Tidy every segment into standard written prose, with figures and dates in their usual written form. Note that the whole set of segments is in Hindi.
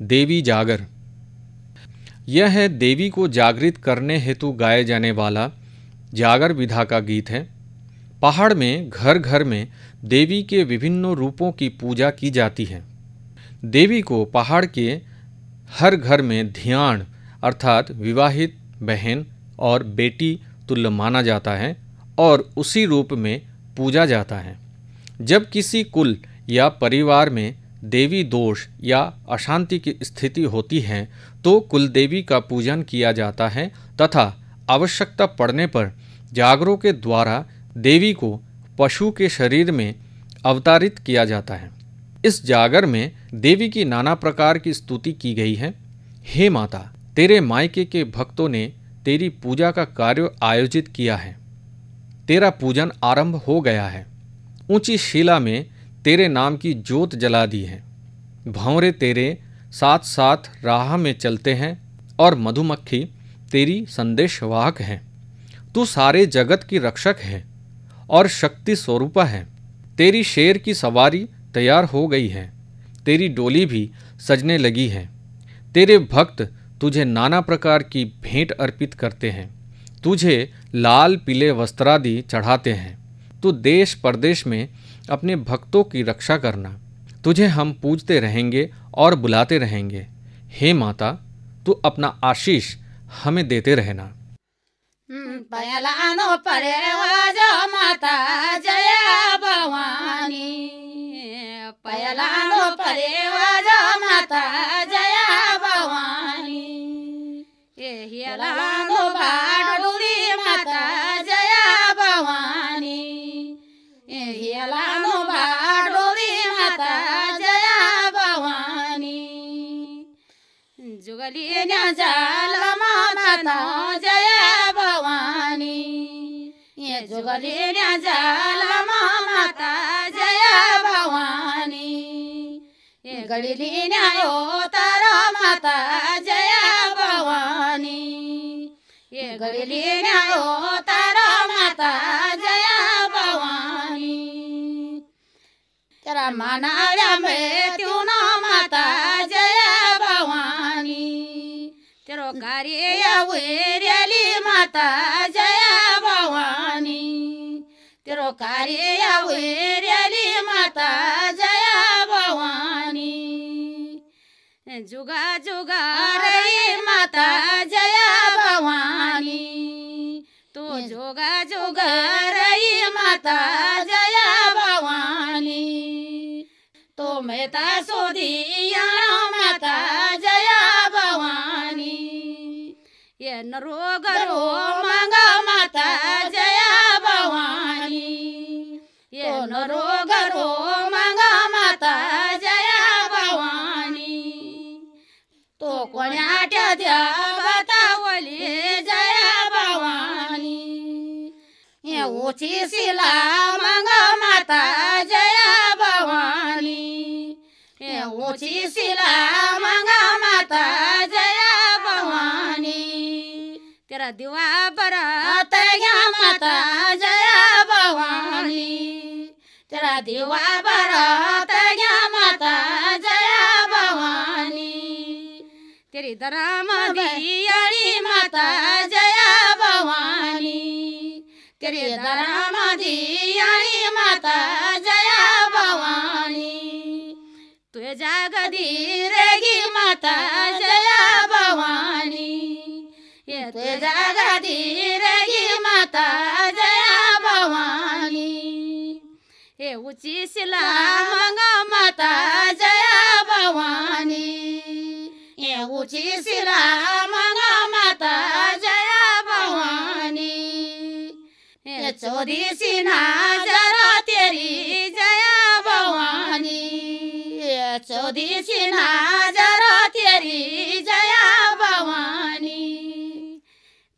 देवी जागर। यह है देवी को जागृत करने हेतु गाए जाने वाला जागर विधा का गीत है। पहाड़ में घर घर में देवी के विभिन्न रूपों की पूजा की जाती है। देवी को पहाड़ के हर घर में ध्यान अर्थात विवाहित बहन और बेटी तुल्य माना जाता है और उसी रूप में पूजा जाता है। जब किसी कुल या परिवार में देवी दोष या अशांति की स्थिति होती है तो कुल देवी का पूजन किया जाता है तथा आवश्यकता पड़ने पर जागरों के द्वारा देवी को पशु के शरीर में अवतारित किया जाता है। इस जागर में देवी की नाना प्रकार की स्तुति की गई है। हे माता, तेरे मायके के भक्तों ने तेरी पूजा का कार्य आयोजित किया है। तेरा पूजन आरंभ हो गया है। ऊंची शिला में तेरे नाम की ज्योत जला दी है। भंवरे तेरे साथ साथ राह में चलते हैं और मधुमक्खी तेरी संदेशवाहक है। तू सारे जगत की रक्षक है और शक्ति स्वरूपा है। तेरी शेर की सवारी तैयार हो गई है। तेरी डोली भी सजने लगी है। तेरे भक्त तुझे नाना प्रकार की भेंट अर्पित करते हैं। तुझे लाल पीले वस्त्रादि चढ़ाते हैं। तू देश परदेश में अपने भक्तों की रक्षा करना। तुझे हम पूजते रहेंगे और बुलाते रहेंगे। हे माता, तू अपना आशीष हमें देते रहना। पयलानो परेवाज माता जय भवानी। पयलानो परेवाज माता जय भवानी। हियलानो बाडुरी माता जय भवानी। हियलानो बाडुरी माता जय भवानी। जुगली न्या जाल माता जय भवानी। ये जुगली न्या जाल माता जय भवानी। ये गड़िली न्यायो तारा माता जय भवानी। ये गड़िली न्यायो तारा माता जय भवानी। तेरा मनाया में त्यों ना माता जय भवानी। तेरो कार्य वेरेली माता जय भवानी। तेरो कार्य वेरेली माता जय भवानी। जुगा जुगा रे माता जय भवानी। तो जुगा जुगा रे माता जय भवानी। तो मेता सोदिया माता जय भवानी। ये नरो गरो मांगा माता जय भवानी। ये नरो गरो मांगा माता जय भवानी। तो कोण्याट्या द्या बतावली जय भवानी। ये ऊंची शिला मांगा माता जय भवानी। ये ऊंची शिला मांगा माता जय भवानी। तेरा दिवा बरात गया माता जय भवानी। तेरा दिवा बरात गया माता जय भवानी। तेरी दराम दियाली माता जय भवानी। तेरी दराम दियाली माता जय भवानी। तुझे जागदी रेगी माता जय भवानी। ये तुझे जागदी रेगी माता जय भवानी। ये ऊंची शिला मांगा माता जय भवानी। ये ऊंची शिला मांगा माता जय भवानी। ये चौधी सिन्हा जरा तेरी जय भवानी। ये चौधी सिन्हा जरा तेरी जय भवानी।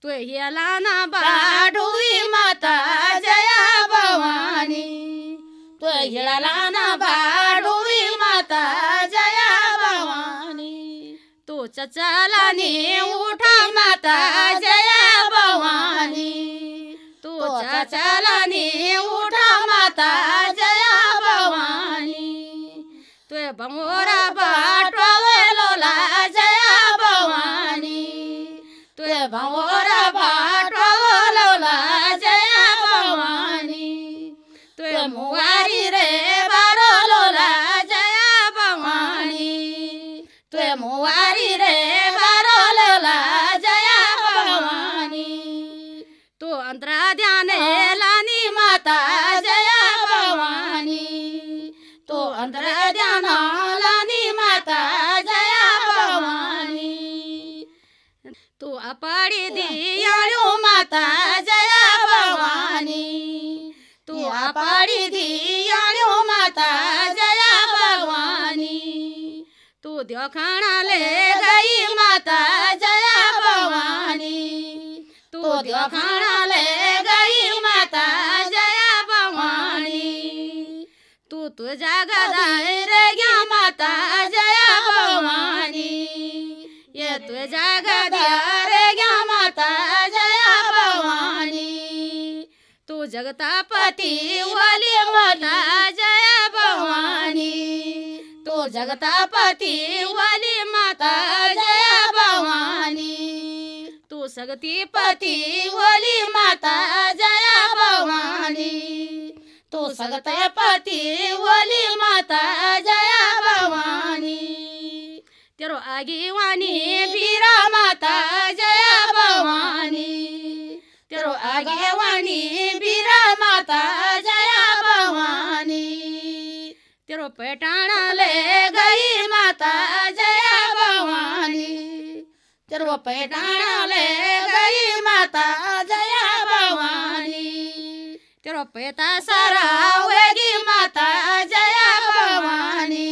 तू हियलाना बाडुई माता जय भवानी। तू हियलाना बाडुई माता जय भवानी। तू चचलानी उठा माता जय भवानी। तू चचलानी उठा माता जय भवानी। तू बंगोरा बाटो लोला तुए मुवारी रे बारो लला जया भवानी तू अंतरा ध्यान लानी माता जया भवानी तू अंतरा ध्यान लानी माता जया भवानी तू अपाड़ी दियाळू माता जया भवानी तू अपाड़ी दियाळू माता जया भवानी तू द्योखाना ले गई माता जया भवानी तू द्योखाना ले गई माता जया भवानी तू तुझ्या गदाई रे गया माता जया भवानी ये तुझ्या गदा रे गया माता जया भवानी तू जगतापती वाली माता जया भवानी तू जगतापती वाली माता जया भवानी तू सगतीपती वाली माता जया भवानी तू सगतपति वाली माता जया भवानी तेरो आगीवानी बीरा माता जया भवानी तेरो आगीवानी बीरा माता जया भवानी तेरो पेटाना ले गई माता जया भवानी तेरो पेटाना ले गई माता जया भवानी तेरो पेता सरावेगी माता जया भवानी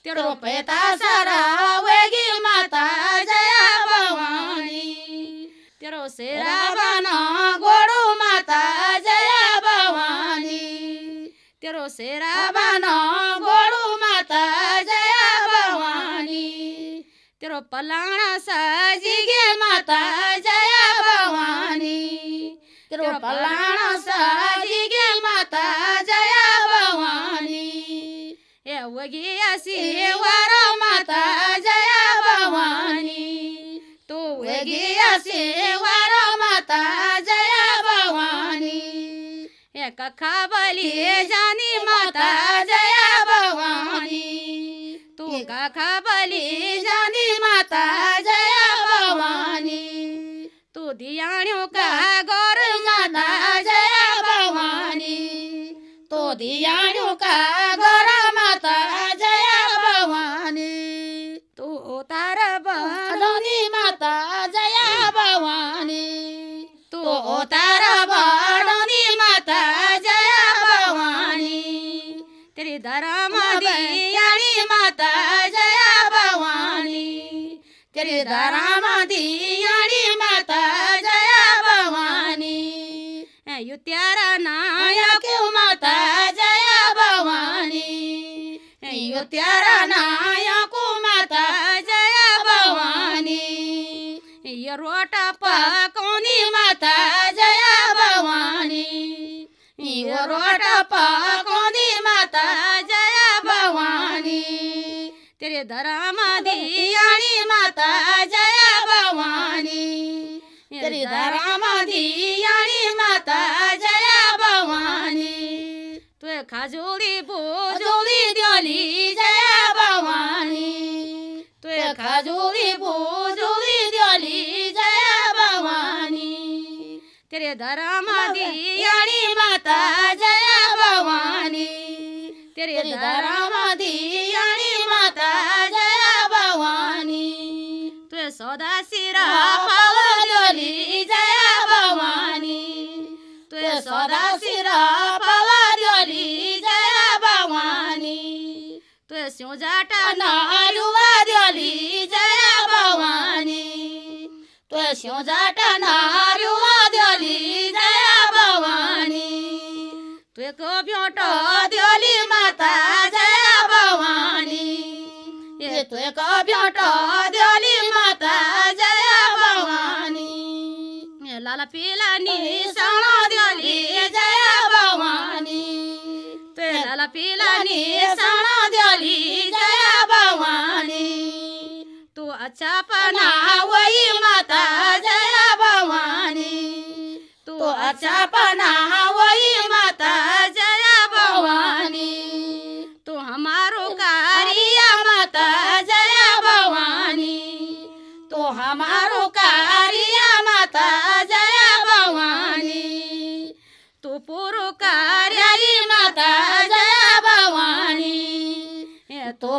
तेरो पेता सरावेगी माता जया भवानी तेरो सेरा बना गोड़ो माता जया भवानी तेरो सेरा बना गोड़ो माता जया भवानी तेरो पलाना सजीगे माता जया भवानी तेरो पलाना सजीगे माता जया भवानी ए वगी असी वारो माता जया भवानी तू वगी असी वारो माता जया भवानी ए कखा बली जानी माता जया भवानी तू कखा बली जानी माता जया भवानी तू दियाणियों का गौर माता जया भवानी तो दियाणियों का गौर माता जया भवानी तू उतार बड़ोनी माता जया भवानी तू उतार बड़ोनी माता जया भवानी तेरी धर्म दियाणी माता जया भवानी तेरी धर्म दियाणी माता जया भवानी युत्यारा नायक माता जया भवानी युत्यारा नायक माता जया भवानी ये रोटा पकोनी माता जया भवानी ये रोटा पकोनी माता जया भवानी तेरे धर्म दियाणी माता जया भवानी तेरी धर्म दियाणी माता जया भवानी तुए खाजोली बोजोली दियाली जया भवानी तुए खाजोली बोजोली दियाली जया भवानी तेरे धर्म दियाणी माता जया भवानी तेरे धर्म दियाणी माता जया भवानी तुए सौदा सिरा पावली जया भवानी तुए सौदा सिरा पावली जया भवानी तुए स्योजाटा नारुवा दियाली जया भवानी तुए स्योजाटा नारुवा दियाली जया भवानी तुए को ब्योटो दियाली माता जया भवानी ये तुए को ब्योटो दियाली माता जया भवानी लाला पीला निशाना दियाली जया भवानी तुए लाला पीला निशाना दियाली जया भवानी तू अच्छा पना वही माता जया भवानी तू अच्छा पना वही माता जया भवानी तू हमारो कारिया माता जया भवानी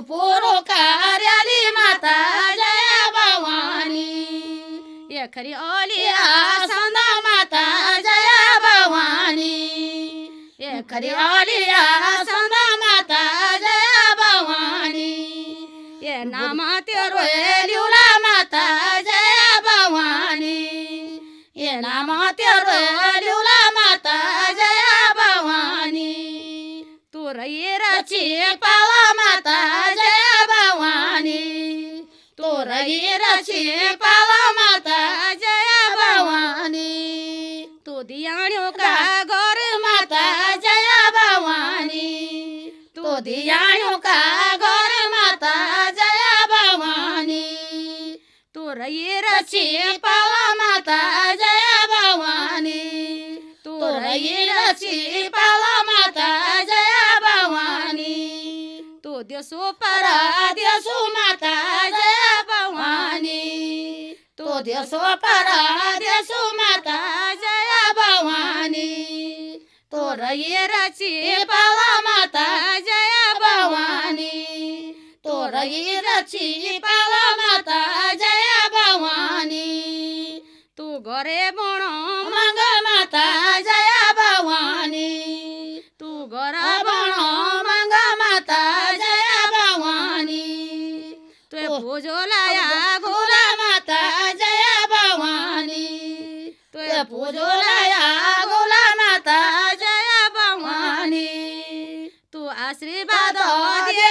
पुरो कार्याली माता जया भवानी ये खरी ओलिया संदा माता जया भवानी ये खरी ओलिया संदा माता जया भवानी ये नामा तेरो ल्युला माता जया भवानी ये नामा तेरो ल्युला माता जया भवानी तू रही रची पावा माता जया भवानी तू रही रची पावा माता जया भवानी तू दियाणियों का गौर माता जया भवानी तू दियाणियों का गौर माता जया भवानी तू रही रची पावा माता जया भवानी तू रही रची पावा माता जया भवानी तू देसो परा देसो माता जया भवानी तू देसो परा देसो माता जया भवानी तू रही रची पावा माता जया भवानी तू रही रची पावा माता जया भवानी तू गरे बण मंग माता जया भवानी तू गरा बण मंग माता जया भवानी तू पूजो लाया गोला माता जया भवानी तू पूजो लाया गोला माता जया भवानी तू आशीर्वाद दे